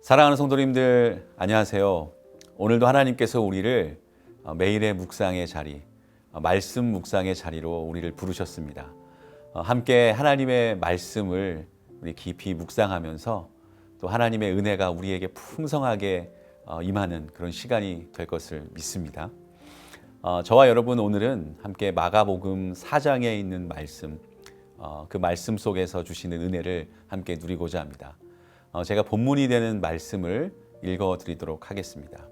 사랑하는 성도님들 안녕하세요. 오늘도 하나님께서 우리를 매일의 묵상의 자리, 말씀 묵상의 자리로 우리를 부르셨습니다. 함께 하나님의 말씀을 우리 깊이 묵상하면서 또 하나님의 은혜가 우리에게 풍성하게 임하는 그런 시간이 될 것을 믿습니다. 저와 여러분 오늘은 함께 마가복음 4장에 있는 말씀, 그 말씀 속에서 주시는 은혜를 함께 누리고자 합니다. 제가 본문이 되는 말씀을 읽어드리도록 하겠습니다.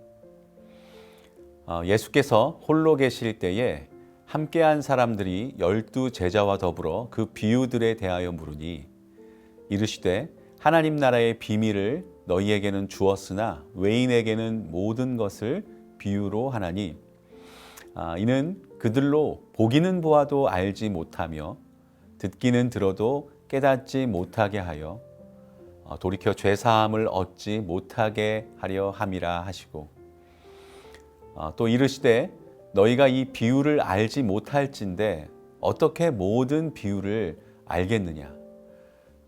예수께서 홀로 계실 때에 함께한 사람들이 12 제자와 더불어 그 비유들에 대하여 물으니 이르시되 하나님 나라의 비밀을 너희에게는 주었으나 외인에게는 모든 것을 비유로 하나니 이는 그들로 보기는 보아도 알지 못하며 듣기는 들어도 깨닫지 못하게 하여 돌이켜 죄사함을 얻지 못하게 하려 함이라 하시고 또 이르시되 너희가 이 비유를 알지 못할진대 어떻게 모든 비유를 알겠느냐.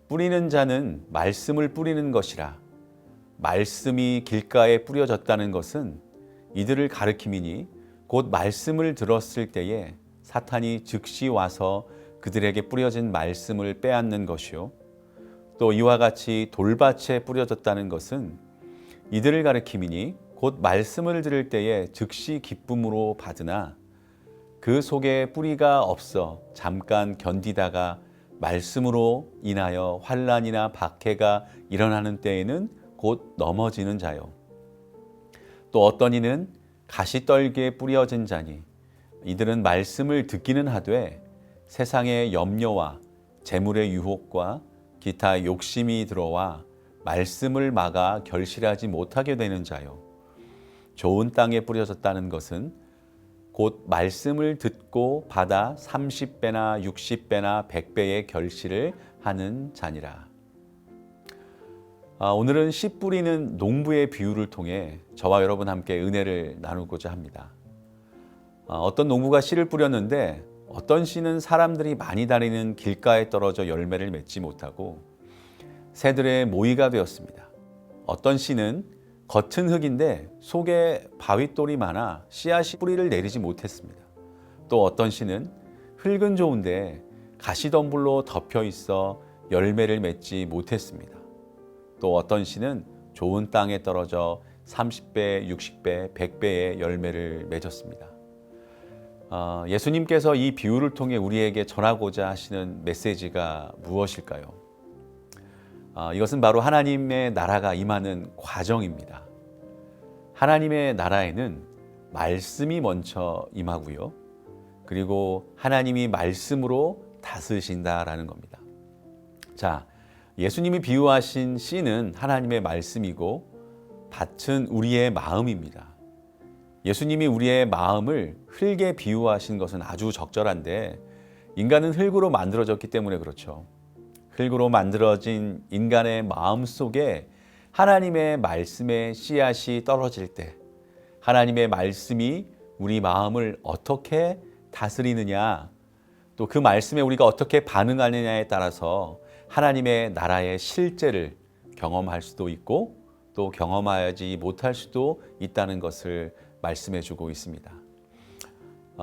뿌리는 자는 말씀을 뿌리는 것이라. 말씀이 길가에 뿌려졌다는 것은 이들을 가르킴이니 곧 말씀을 들었을 때에 사탄이 즉시 와서 그들에게 뿌려진 말씀을 빼앗는 것이요. 또 이와 같이 돌밭에 뿌려졌다는 것은 이들을 가르킴이니 곧 말씀을 들을 때에 즉시 기쁨으로 받으나 그 속에 뿌리가 없어 잠깐 견디다가 말씀으로 인하여 환난이나 박해가 일어나는 때에는 곧 넘어지는 자요. 또 어떤 이는 가시떨기에 뿌려진 자니 이들은 말씀을 듣기는 하되 세상의 염려와 재물의 유혹과 기타 욕심이 들어와 말씀을 막아 결실하지 못하게 되는 자요. 좋은 땅에 뿌려졌다는 것은 곧 말씀을 듣고 받아 30배나 60배나 100배의 결실을 하는 자니라. 오늘은 씨 뿌리는 농부의 비유를 통해 저와 여러분 함께 은혜를 나누고자 합니다. 어떤 농부가 씨를 뿌렸는데 어떤 씨는 사람들이 많이 다니는 길가에 떨어져 열매를 맺지 못하고 새들의 모이가 되었습니다. 어떤 씨는 겉은 흙인데 속에 바윗돌이 많아 씨앗이 뿌리를 내리지 못했습니다. 또 어떤 씨는 흙은 좋은데 가시덤불로 덮여 있어 열매를 맺지 못했습니다. 또 어떤 씨는 좋은 땅에 떨어져 30배, 60배, 100배의 열매를 맺었습니다. 예수님께서 이 비유를 통해 우리에게 전하고자 하시는 메시지가 무엇일까요? 이것은 바로 하나님의 나라가 임하는 과정입니다. 하나님의 나라에는 말씀이 먼저 임하고요. 그리고 하나님이 말씀으로 다스리신다라는 겁니다. 자, 예수님이 비유하신 씨는 하나님의 말씀이고 밭은 우리의 마음입니다. 예수님이 우리의 마음을 흙에 비유하신 것은 아주 적절한데 인간은 흙으로 만들어졌기 때문에 그렇죠. 흙으로 만들어진 인간의 마음 속에 하나님의 말씀의 씨앗이 떨어질 때 하나님의 말씀이 우리 마음을 어떻게 다스리느냐, 또 그 말씀에 우리가 어떻게 반응하느냐에 따라서 하나님의 나라의 실제를 경험할 수도 있고 또 경험하지 못할 수도 있다는 것을 말씀해 주고 있습니다.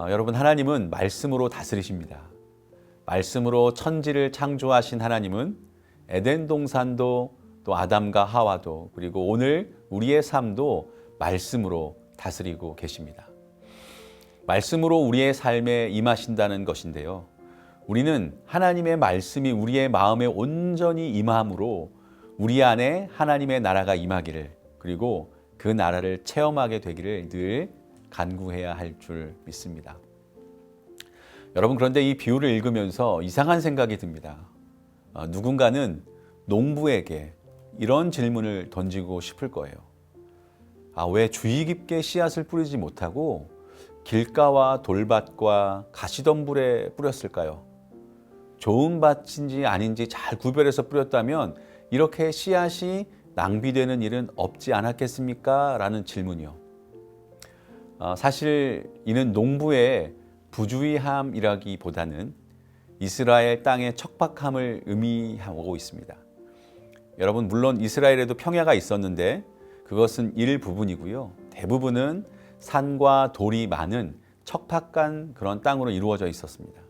여러분, 하나님은 말씀으로 다스리십니다. 말씀으로 천지를 창조하신 하나님은 에덴 동산도 또 아담과 하와도 그리고 오늘 우리의 삶도 말씀으로 다스리고 계십니다. 말씀으로 우리의 삶에 임하신다는 것인데요. 우리는 하나님의 말씀이 우리의 마음에 온전히 임함으로 우리 안에 하나님의 나라가 임하기를 그리고 그 나라를 체험하게 되기를 늘 간구해야 할 줄 믿습니다. 여러분, 그런데 이 비유를 읽으면서 이상한 생각이 듭니다. 누군가는 농부에게 이런 질문을 던지고 싶을 거예요. 왜 주의 깊게 씨앗을 뿌리지 못하고 길가와 돌밭과 가시덤불에 뿌렸을까요? 좋은 밭인지 아닌지 잘 구별해서 뿌렸다면 이렇게 씨앗이 낭비되는 일은 없지 않았겠습니까? 라는 질문이요. 사실 이는 농부의 부주의함이라기보다는 이스라엘 땅의 척박함을 의미하고 있습니다. 여러분 물론 이스라엘에도 평야가 있었는데 그것은 일부분이고요. 대부분은 산과 돌이 많은 척박한 그런 땅으로 이루어져 있었습니다.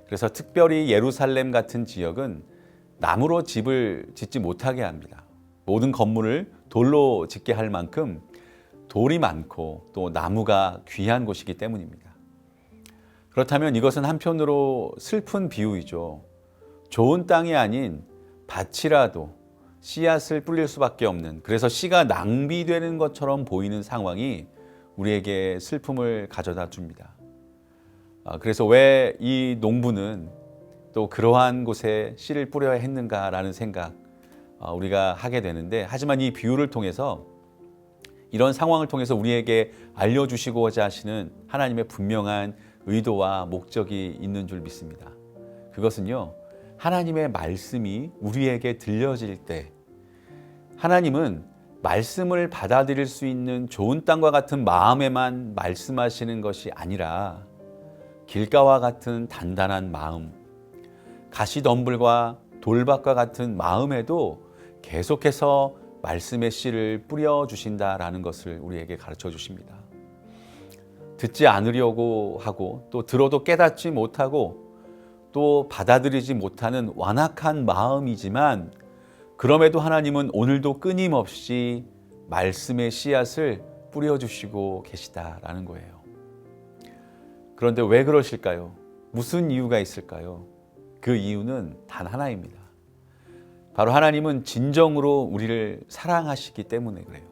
그래서 특별히 예루살렘 같은 지역은 나무로 집을 짓지 못하게 합니다. 모든 건물을 돌로 짓게 할 만큼 돌이 많고 또 나무가 귀한 곳이기 때문입니다. 그렇다면 이것은 한편으로 슬픈 비유이죠. 좋은 땅이 아닌 밭이라도 씨앗을 뿌릴 수밖에 없는, 그래서 씨가 낭비되는 것처럼 보이는 상황이 우리에게 슬픔을 가져다 줍니다. 그래서 왜 이 농부는 또 그러한 곳에 씨를 뿌려야 했는가라는 생각 우리가 하게 되는데, 하지만 이 비유를 통해서 이런 상황을 통해서 우리에게 알려주시고자 하시는 하나님의 분명한 의도와 목적이 있는 줄 믿습니다. 그것은요, 하나님의 말씀이 우리에게 들려질 때 하나님은 말씀을 받아들일 수 있는 좋은 땅과 같은 마음에만 말씀하시는 것이 아니라 길가와 같은 단단한 마음, 가시덤불과 돌밭과 같은 마음에도 계속해서 말씀의 씨를 뿌려주신다라는 것을 우리에게 가르쳐 주십니다. 듣지 않으려고 하고 또 들어도 깨닫지 못하고 또 받아들이지 못하는 완악한 마음이지만, 그럼에도 하나님은 오늘도 끊임없이 말씀의 씨앗을 뿌려주시고 계시다라는 거예요. 그런데 왜 그러실까요? 무슨 이유가 있을까요? 그 이유는 단 하나입니다. 바로 하나님은 진정으로 우리를 사랑하시기 때문에 그래요.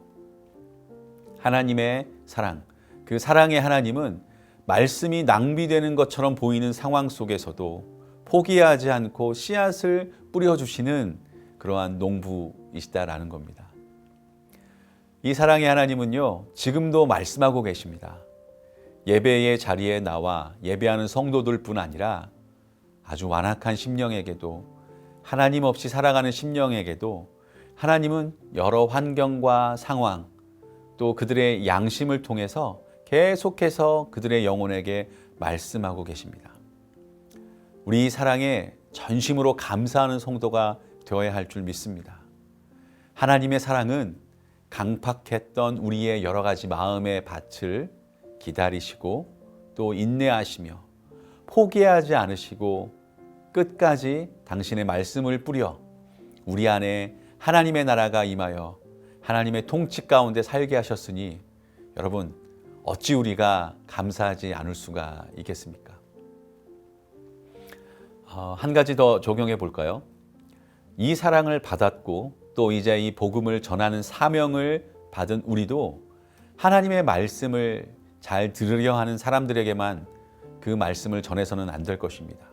하나님의 사랑, 그 사랑의 하나님은 말씀이 낭비되는 것처럼 보이는 상황 속에서도 포기하지 않고 씨앗을 뿌려주시는 그러한 농부이시다라는 겁니다. 이 사랑의 하나님은요, 지금도 말씀하고 계십니다. 예배의 자리에 나와 예배하는 성도들 뿐 아니라 아주 완악한 심령에게도, 하나님 없이 살아가는 심령에게도 하나님은 여러 환경과 상황, 또 그들의 양심을 통해서 계속해서 그들의 영혼에게 말씀하고 계십니다. 우리 사랑에 전심으로 감사하는 성도가 되어야 할 줄 믿습니다. 하나님의 사랑은 강팍했던 우리의 여러 가지 마음의 밭을 기다리시고 또 인내하시며 포기하지 않으시고 끝까지 당신의 말씀을 뿌려 우리 안에 하나님의 나라가 임하여 하나님의 통치 가운데 살게 하셨으니, 여러분 어찌 우리가 감사하지 않을 수가 있겠습니까? 한 가지 더 적용해 볼까요? 이 사랑을 받았고 또 이제 이 복음을 전하는 사명을 받은 우리도 하나님의 말씀을 잘 들으려 하는 사람들에게만 그 말씀을 전해서는 안 될 것입니다.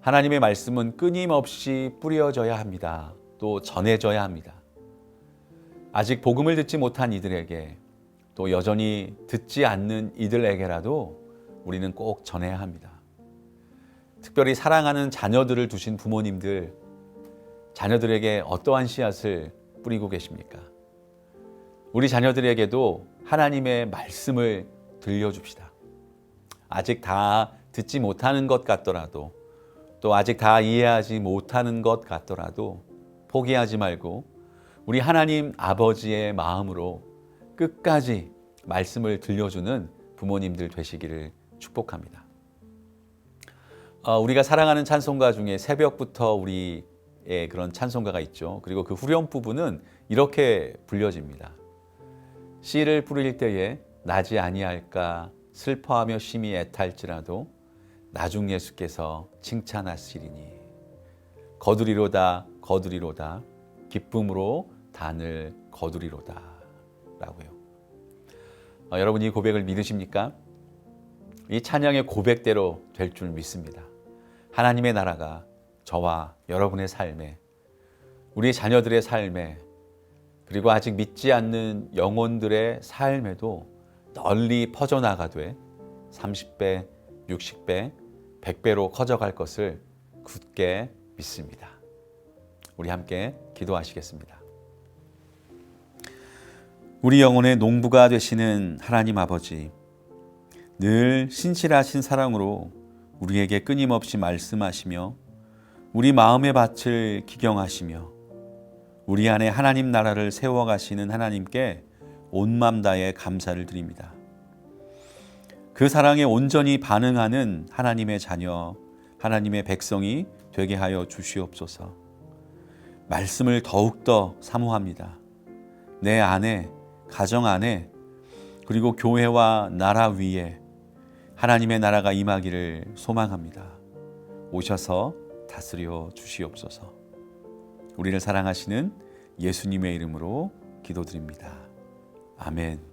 하나님의 말씀은 끊임없이 뿌려져야 합니다. 또 전해져야 합니다. 아직 복음을 듣지 못한 이들에게, 또 여전히 듣지 않는 이들에게라도 우리는 꼭 전해야 합니다. 특별히 사랑하는 자녀들을 두신 부모님들, 자녀들에게 어떠한 씨앗을 뿌리고 계십니까? 우리 자녀들에게도 하나님의 말씀을 들려줍시다. 아직 다 듣지 못하는 것 같더라도, 또 아직 다 이해하지 못하는 것 같더라도 포기하지 말고 우리 하나님 아버지의 마음으로 끝까지 말씀을 들려주는 부모님들 되시기를 축복합니다. 우리가 사랑하는 찬송가 중에 새벽부터 우리의 그런 찬송가가 있죠. 그리고 그 후렴 부분은 이렇게 불려집니다. 씨를 뿌릴 때에 나지 아니할까 슬퍼하며 심히 애탈지라도 나중 예수께서 칭찬하시리니 거두리로다 거두리로다 기쁨으로 단을 거두리로다 라고요. 여러분 이 고백을 믿으십니까? 이 찬양의 고백대로 될 줄 믿습니다. 하나님의 나라가 저와 여러분의 삶에, 우리 자녀들의 삶에, 그리고 아직 믿지 않는 영혼들의 삶에도 널리 퍼져나가되 30배, 60배, 100배로 커져갈 것을 굳게 믿습니다. 우리 함께 기도하시겠습니다. 우리 영혼의 농부가 되시는 하나님 아버지, 늘 신실하신 사랑으로 우리에게 끊임없이 말씀하시며 우리 마음의 밭을 기경하시며 우리 안에 하나님 나라를 세워가시는 하나님께 온 맘 다해 감사를 드립니다. 그 사랑에 온전히 반응하는 하나님의 자녀, 하나님의 백성이 되게 하여 주시옵소서. 말씀을 더욱더 사모합니다. 내 안에, 가정 안에, 그리고 교회와 나라 위에 하나님의 나라가 임하기를 소망합니다. 오셔서 다스려 주시옵소서. 우리를 사랑하시는 예수님의 이름으로 기도드립니다. 아멘.